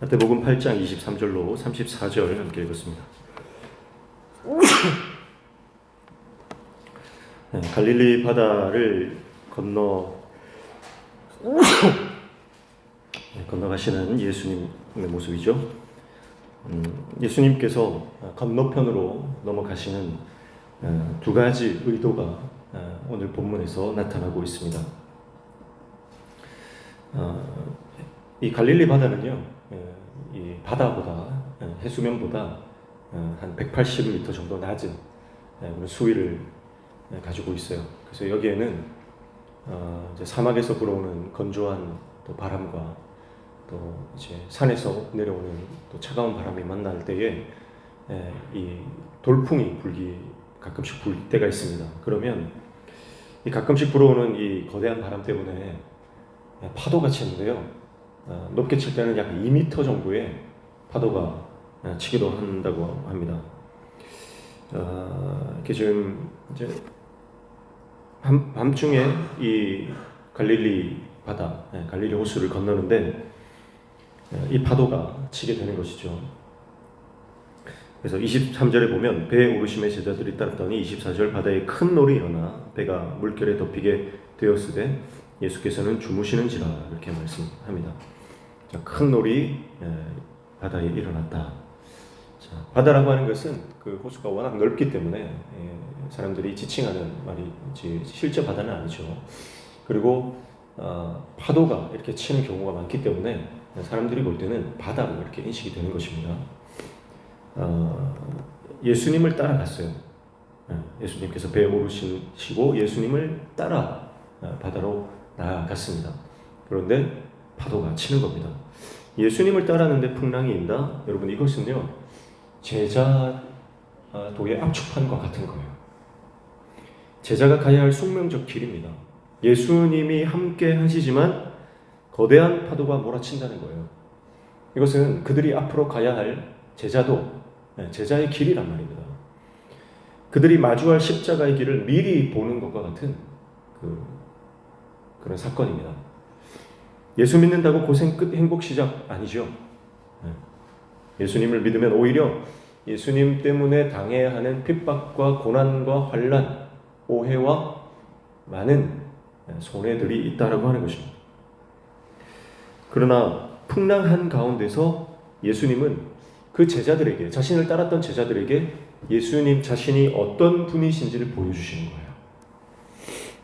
마태복음 8장 23절로 34절 함께 읽었습니다. 갈릴리 바다를 건너가시는 예수님의 모습이죠. 예수님께서 건너편으로 넘어가시는 두 가지 의도가 오늘 본문에서 나타나고 있습니다. 이 갈릴리 바다는요, 이 바다보다 해수면보다 한 180m 정도 낮은 수위를 가지고 있어요. 그래서 여기에는 이제 사막에서 불어오는 건조한 또 바람과 또 이제 산에서 내려오는 또 차가운 바람이 만날 때에 이 돌풍이 가끔씩 불 때가 있습니다. 그러면 이 가끔씩 불어오는 이 거대한 바람 때문에 파도가 치는데요. 높게 칠 때는 약 2m 정도의 파도가 치기도 한다고 합니다. 이렇게 지금 이제 밤중에 이 갈릴리 바다, 갈릴리 호수를 건너는데 이 파도가 치게 되는 것이죠. 그래서 23절에 보면 배에 오르심의 제자들이 따랐더니 24절 바다에 큰 놀이 일어나 배가 물결에 덮이게 되었으되 예수께서는 주무시는지라 이렇게 말씀합니다. 자, 큰 놀이 바다에 일어났다. 자, 바다라고 하는 것은 그 호수가 워낙 넓기 때문에 사람들이 지칭하는 말이지 실제 바다는 아니죠. 그리고 파도가 이렇게 치는 경우가 많기 때문에 사람들이 볼 때는 바다로 이렇게 인식이 되는 것입니다. 예수님을 따라갔어요. 예수님께서 배에 오르시고 예수님을 따라 바다로 나아갔습니다. 그런데 파도가 치는 겁니다. 예수님을 따라하는데 풍랑이 인다? 여러분, 이것은요 제자도의 압축판과 같은 거예요. 제자가 가야 할 숙명적 길입니다. 예수님이 함께 하시지만 거대한 파도가 몰아친다는 거예요. 이것은 그들이 앞으로 가야 할 제자의 길이란 말입니다. 그들이 마주할 십자가의 길을 미리 보는 것과 같은 그런 사건입니다. 예수 믿는다고 고생 끝 행복 시작 아니죠. 예수님을 믿으면 오히려 예수님 때문에 당해야 하는 핍박과 고난과 환난, 오해와 많은 손해들이 있다라고 하는 것입니다. 그러나 풍랑한 가운데서 예수님은 그 제자들에게, 자신을 따랐던 제자들에게 예수님 자신이 어떤 분이신지를 보여주시는 거예요.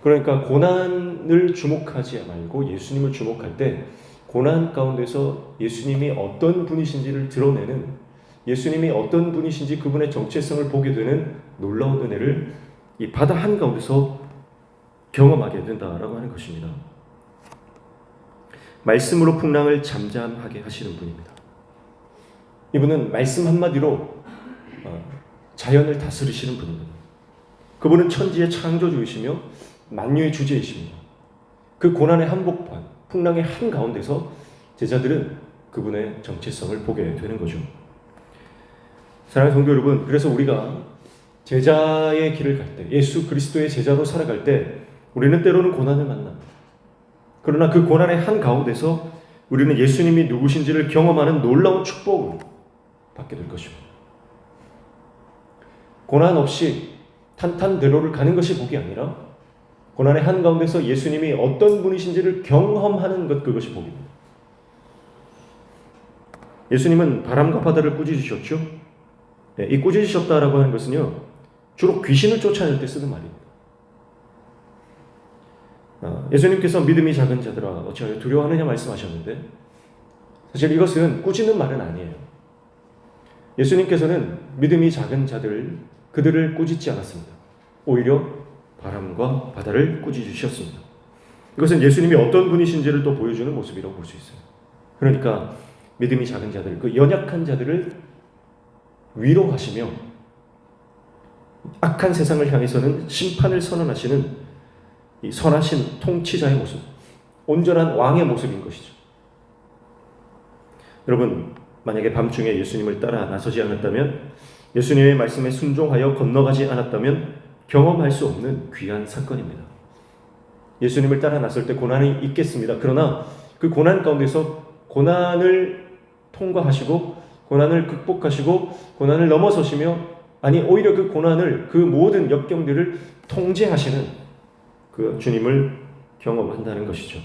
그러니까 고난을 주목하지 말고 예수님을 주목할 때 고난 가운데서 예수님이 어떤 분이신지를 드러내는, 예수님이 어떤 분이신지 그분의 정체성을 보게 되는 놀라운 은혜를 이 바다 한가운데서 경험하게 된다라고 하는 것입니다. 말씀으로 풍랑을 잠잠하게 하시는 분입니다. 이분은 말씀 한마디로 자연을 다스리시는 분입니다. 그분은 천지의 창조주이시며 만유의 주제이십니다. 그 고난의 한복판, 풍랑의 한가운데서 제자들은 그분의 정체성을 보게 되는 거죠. 사랑하는 성도 여러분, 그래서 우리가 제자의 길을 갈 때, 예수 그리스도의 제자로 살아갈 때 우리는 때로는 고난을 만납니다. 그러나 그 고난의 한가운데서 우리는 예수님이 누구신지를 경험하는 놀라운 축복을 받게 될 것입니다. 고난 없이 탄탄대로를 가는 것이 복이 아니라 고난의 한가운데서 예수님이 어떤 분이신지를 경험하는 것, 그것이 복입니다. 예수님은 바람과 바다를 꾸짖으셨죠. 이 꾸짖으셨다라고 하는 것은요, 주로 귀신을 쫓아낼 때 쓰는 말입니다. 예수님께서 믿음이 작은 자들아 어찌하여 두려워하느냐 말씀하셨는데, 사실 이것은 꾸짖는 말은 아니에요. 예수님께서는 믿음이 작은 그들을 꾸짖지 않았습니다. 오히려 바람과 바다를 꾸짖으셨습니다. 이것은 예수님이 어떤 분이신지를 또 보여주는 모습이라고 볼 수 있어요. 그러니까 믿음이 작은 자들, 그 연약한 자들을 위로하시며 악한 세상을 향해서는 심판을 선언하시는 이 선하신 통치자의 모습, 온전한 왕의 모습인 것이죠. 여러분, 만약에 밤중에 예수님을 따라 나서지 않았다면, 예수님의 말씀에 순종하여 건너가지 않았다면 경험할 수 없는 귀한 사건입니다. 예수님을 따라 나설 때 고난이 있겠습니다. 그러나 그 고난 가운데서 고난을 통과하시고 고난을 극복하시고 고난을 넘어서시며, 아니 오히려 그 고난을, 그 모든 역경들을 통제하시는 그 주님을 경험한다는 것이죠.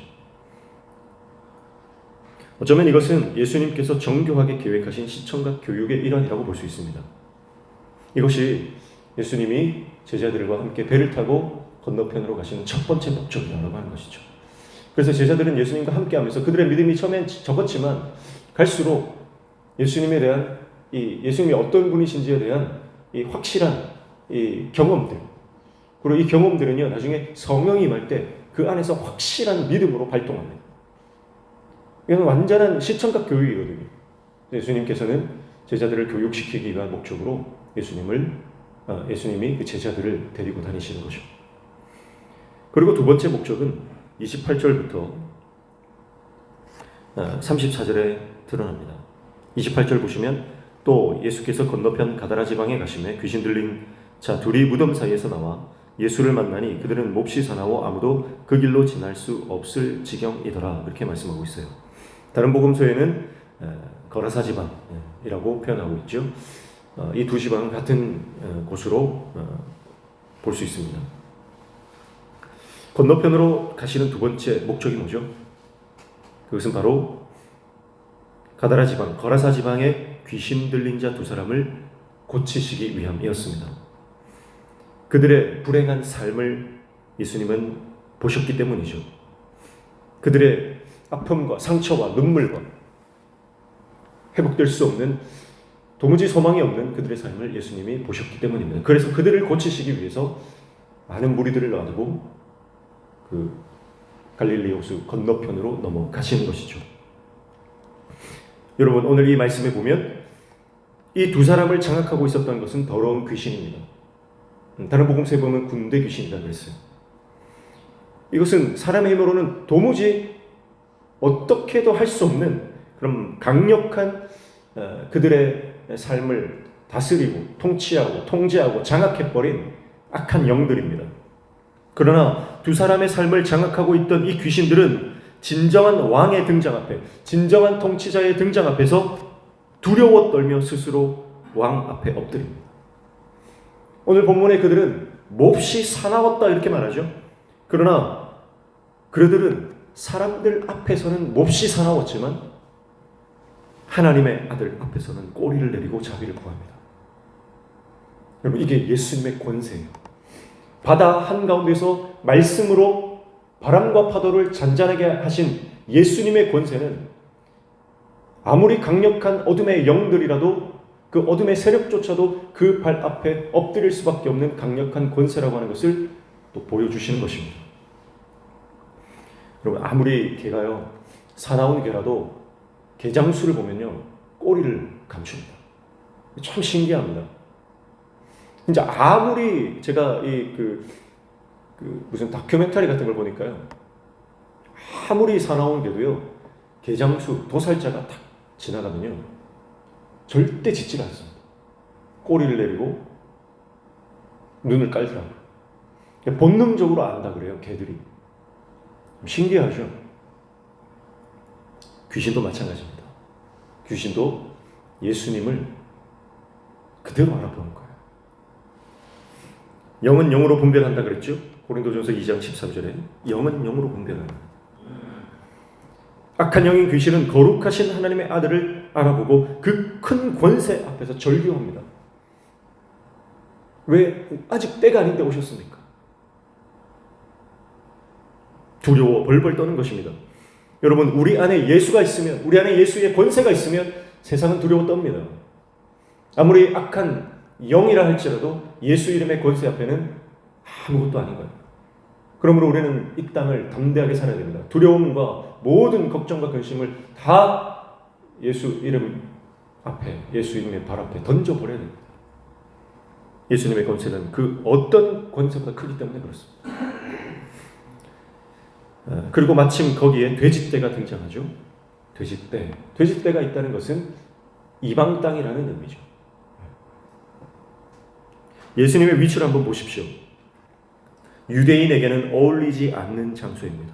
어쩌면 이것은 예수님께서 정교하게 계획하신 시청각 교육의 일환이라고 볼 수 있습니다. 이것이 예수님이 제자들과 함께 배를 타고 건너편으로 가시는 첫 번째 목적이라고 하는 것이죠. 그래서 제자들은 예수님과 함께하면서 그들의 믿음이 처음엔 적었지만 갈수록 예수님에 대한 예수님이 어떤 분이신지에 대한 이 확실한 이 경험들, 그리고 이 경험들은요 나중에 성령이 임할 때 그 안에서 확실한 믿음으로 발동합니다. 이건 완전한 시청각 교육이거든요. 예수님께서는 제자들을 교육시키기 위한 목적으로 예수님이 그 제자들을 데리고 다니시는 거죠. 그리고 두 번째 목적은 28절부터 34절에 드러납니다. 28절 보시면, 또 예수께서 건너편 가다라 지방에 가시매 귀신 들린 자 둘이 무덤 사이에서 나와 예수를 만나니 그들은 몹시 사나워 아무도 그 길로 지날 수 없을 지경이더라. 이렇게 말씀하고 있어요. 다른 복음서에는 거라사 지방이라고 표현하고 있죠. 이 두 지방은 같은 곳으로 볼 수 있습니다. 건너편으로 가시는 두 번째 목적이 뭐죠? 그것은 바로 가다라 지방, 거라사 지방의 귀신 들린 자 두 사람을 고치시기 위함이었습니다. 그들의 불행한 삶을 예수님은 보셨기 때문이죠. 그들의 아픔과 상처와 눈물과 회복될 수 없는, 도무지 소망이 없는 그들의 삶을 예수님이 보셨기 때문입니다. 그래서 그들을 고치시기 위해서 많은 무리들을 놔두고 그 갈릴리 호수 건너편으로 넘어가시는 것이죠. 여러분, 오늘 이 말씀에 보면 이 두 사람을 장악하고 있었던 것은 더러운 귀신입니다. 다른 복음서에 보면 군대 귀신이라고 그랬어요. 이것은 사람의 힘으로는 도무지 어떻게도 할 수 없는 그런 강력한 그들의 삶을 다스리고 통치하고 통제하고 장악해버린 악한 영들입니다. 그러나 두 사람의 삶을 장악하고 있던 이 귀신들은 진정한 왕의 등장 앞에, 진정한 통치자의 등장 앞에서 두려워 떨며 스스로 왕 앞에 엎드립니다. 오늘 본문의 그들은 몹시 사나웠다 이렇게 말하죠. 그러나 그들은 사람들 앞에서는 몹시 사나웠지만 하나님의 아들 앞에서는 꼬리를 내리고 자비를 구합니다. 여러분, 이게 예수님의 권세예요. 바다 한가운데서 말씀으로 바람과 파도를 잔잔하게 하신 예수님의 권세는 아무리 강력한 어둠의 영들이라도 그 어둠의 세력조차도 그 발 앞에 엎드릴 수밖에 없는 강력한 권세라고 하는 것을 또 보여주시는 것입니다. 여러분, 아무리 개가요, 사나운 개라도 개장수를 보면요 꼬리를 감춥니다. 참 신기합니다. 진짜 아무리 제가 무슨 다큐멘터리 같은 걸 보니까요, 아무리 사나운 개도요 개장수 도살자가 딱 지나가면요 절대 짖지 않습니다. 꼬리를 내리고 눈을 깔더라고요. 본능적으로 안다 그래요, 개들이. 신기하죠? 귀신도 마찬가지입니다. 귀신도 예수님을 그대로 알아보는 거예요. 영은 영으로 분별한다 그랬죠? 고린도전서 2장 13절에 영은 영으로 분별하는. 악한 영인 귀신은 거룩하신 하나님의 아들을 알아보고 그 큰 권세 앞에서 절규합니다. 왜 아직 때가 아닌데 오셨습니까? 두려워 벌벌 떠는 것입니다. 여러분, 우리 안에 예수가 있으면, 우리 안에 예수의 권세가 있으면 세상은 두려워 떱니다. 아무리 악한 영이라 할지라도 예수 이름의 권세 앞에는 아무것도 아닌 거예요. 그러므로 우리는 이 땅을 담대하게 살아야 됩니다. 두려움과 모든 걱정과 근심을 다 예수 이름 앞에, 예수 이름의 발 앞에 던져버려야 됩니다. 예수님의 권세는 그 어떤 권세보다 크기 때문에 그렇습니다. 그리고 마침 거기에 돼지떼가 등장하죠. 돼지떼가 있다는 것은 이방 땅이라는 의미죠. 예수님의 위치를 한번 보십시오. 유대인에게는 어울리지 않는 장소입니다.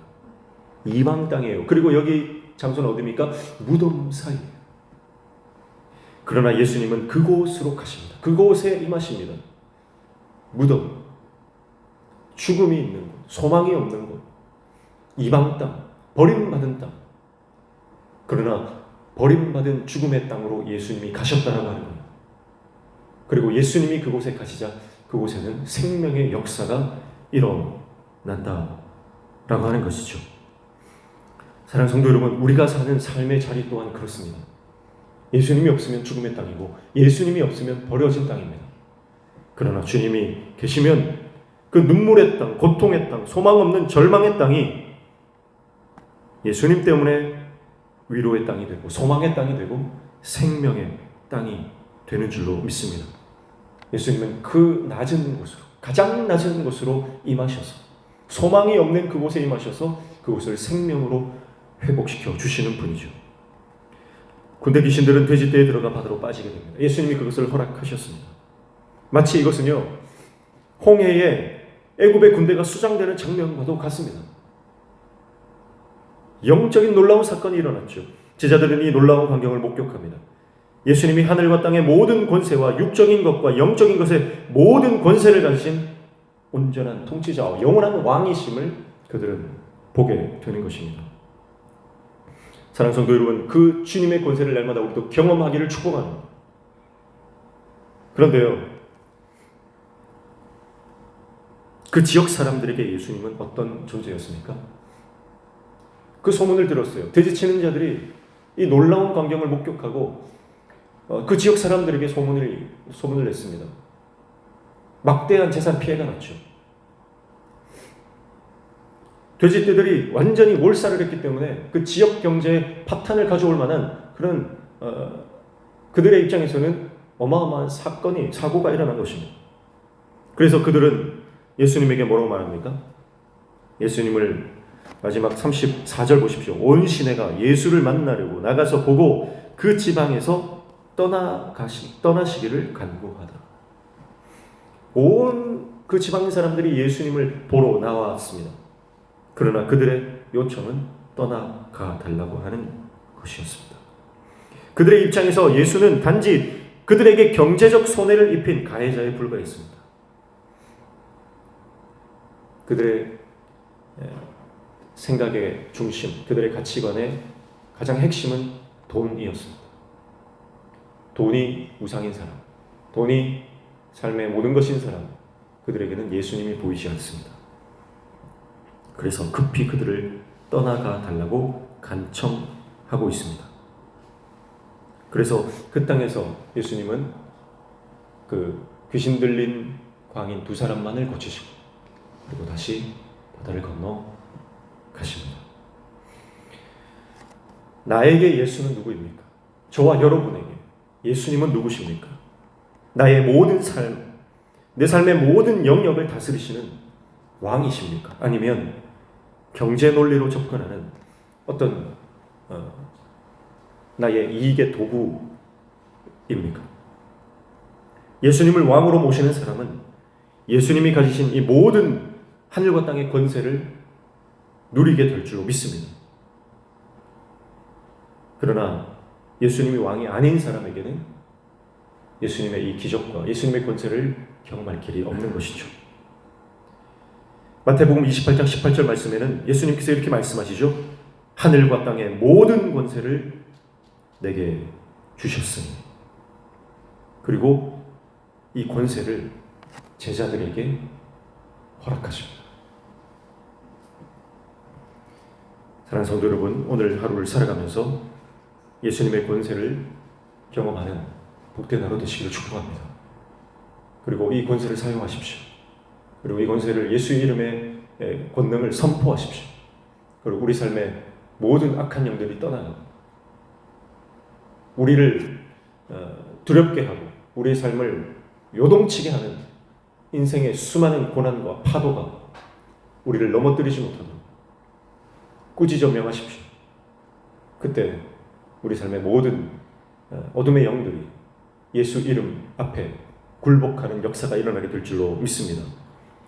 이방 땅이에요. 그리고 여기 장소는 어디입니까? 무덤 사이에요. 그러나 예수님은 그곳으로 가십니다. 그곳에 임하십니다. 무덤, 죽음이 있는 곳, 소망이 없는 곳, 이방 땅, 버림받은 땅. 그러나 버림받은 죽음의 땅으로 예수님이 가셨다라고 하는 거예요. 그리고 예수님이 그곳에 가시자 그곳에는 생명의 역사가 일어난다라고 하는 것이죠. 사랑하는 성도 여러분, 우리가 사는 삶의 자리 또한 그렇습니다. 예수님이 없으면 죽음의 땅이고 예수님이 없으면 버려진 땅입니다. 그러나 주님이 계시면 그 눈물의 땅, 고통의 땅, 소망 없는 절망의 땅이 예수님 때문에 위로의 땅이 되고 소망의 땅이 되고 생명의 땅이 되는 줄로 믿습니다. 예수님은 그 낮은 곳으로, 가장 낮은 곳으로 임하셔서 소망이 없는 그곳에 임하셔서 그곳을 생명으로 회복시켜 주시는 분이죠. 군대 귀신들은 돼지떼에 들어가 바다로 빠지게 됩니다. 예수님이 그것을 허락하셨습니다. 마치 이것은요, 홍해에 애굽의 군대가 수장되는 장면과도 같습니다. 영적인 놀라운 사건이 일어났죠. 제자들은 이 놀라운 광경을 목격합니다. 예수님이 하늘과 땅의 모든 권세와 육적인 것과 영적인 것의 모든 권세를 가지신 온전한 통치자와 영원한 왕이심을 그들은 보게 되는 것입니다. 사랑하는 성도 여러분, 그 주님의 권세를 날마다 우리도 경험하기를 축복합니다. 그런데요, 그 지역 사람들에게 예수님은 어떤 존재였습니까? 그 소문을 들었어요. 돼지치는 자들이 이 놀라운 광경을 목격하고 그 지역 사람들에게 소문을 냈습니다. 막대한 재산 피해가 났죠. 돼지떼들이 완전히 몰살을 했기 때문에 그 지역 경제에 파탄을 가져올 만한 그런 그들의 입장에서는 어마어마한 사고가 일어난 것입니다. 그래서 그들은 예수님에게 뭐라고 말합니까? 예수님을 마지막 34절 보십시오. 온 시내가 예수를 만나려고 나가서 보고 그 지방에서 떠나시기를 간구하다. 온 그 지방 사람들이 예수님을 보러 나왔습니다. 그러나 그들의 요청은 떠나가 달라고 하는 것이었습니다. 그들의 입장에서 예수는 단지 그들에게 경제적 손해를 입힌 가해자에 불과했습니다. 그들의 생각의 중심, 그들의 가치관의 가장 핵심은 돈이었습니다. 돈이 우상인 사람, 돈이 삶의 모든 것인 사람, 그들에게는 예수님이 보이지 않습니다. 그래서 급히 그들을 떠나가 달라고 간청하고 있습니다. 그래서 그 땅에서 예수님은 그 귀신 들린 광인 두 사람만을 고치시고 그리고 다시 바다를 건너 가십니다. 나에게 예수는 누구입니까? 저와 여러분에게 예수님은 누구십니까? 나의 모든 삶, 내 삶의 모든 영역을 다스리시는 왕이십니까? 아니면 경제 논리로 접근하는 어떤 나의 이익의 도구입니까? 예수님을 왕으로 모시는 사람은 예수님이 가지신 이 모든 하늘과 땅의 권세를 누리게 될 줄로 믿습니다. 그러나 예수님이 왕이 아닌 사람에게는 예수님의 이 기적과 예수님의 권세를 경험할 길이 없는 것이죠. 마태복음 28장 18절 말씀에는 예수님께서 이렇게 말씀하시죠. 하늘과 땅의 모든 권세를 내게 주셨으니, 그리고 이 권세를 제자들에게 허락하십니다. 사랑하는 성도 여러분, 오늘 하루를 살아가면서 예수님의 권세를 경험하는 복된 하루 되시기를 축복합니다. 그리고 이 권세를 사용하십시오. 그리고 이 권세를 예수의 이름의 권능을 선포하십시오. 그리고 우리 삶의 모든 악한 영들이 떠나고 우리를 두렵게 하고 우리의 삶을 요동치게 하는 인생의 수많은 고난과 파도가 우리를 넘어뜨리지 못하도록 꾸짖어 명하십시오. 그때 우리 삶의 모든 어둠의 영들이 예수 이름 앞에 굴복하는 역사가 일어나게 될 줄로 믿습니다.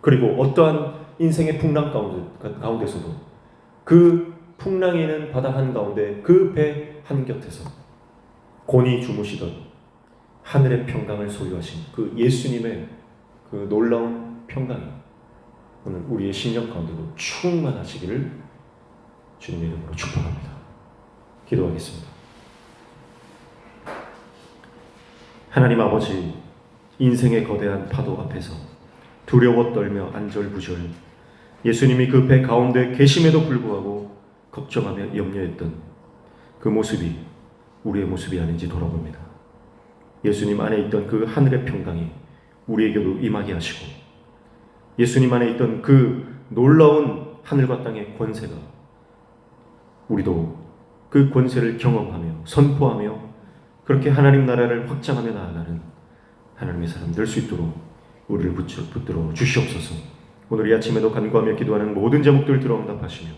그리고 어떠한 인생의 풍랑 가운데서도 그 풍랑이 있는 바다 한가운데 그 배 한곁에서 곤히 주무시던 하늘의 평강을 소유하신 그 예수님의 그 놀라운 평강이 오늘 우리의 심령 가운데도 충만하시기를 주님의 이름으로 축복합니다. 기도하겠습니다. 하나님 아버지, 인생의 거대한 파도 앞에서 두려워 떨며 안절부절 예수님이 그 배 가운데 계심에도 불구하고 걱정하며 염려했던 그 모습이 우리의 모습이 아닌지 돌아봅니다. 예수님 안에 있던 그 하늘의 평강이 우리에게도 임하게 하시고 예수님 안에 있던 그 놀라운 하늘과 땅의 권세가 우리도 그 권세를 경험하며 선포하며 그렇게 하나님 나라를 확장하며 나아가는 하나님의 사람 될 수 있도록 우리를 붙들어 주시옵소서. 오늘 이 아침에도 간구하며 기도하는 모든 제목들 들어 응답하시며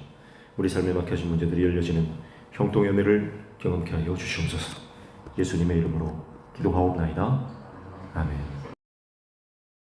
우리 삶에 막혀진 문제들이 열려지는 형통의 은혜를 경험케 하여 주시옵소서. 예수님의 이름으로 기도하옵나이다. 아멘.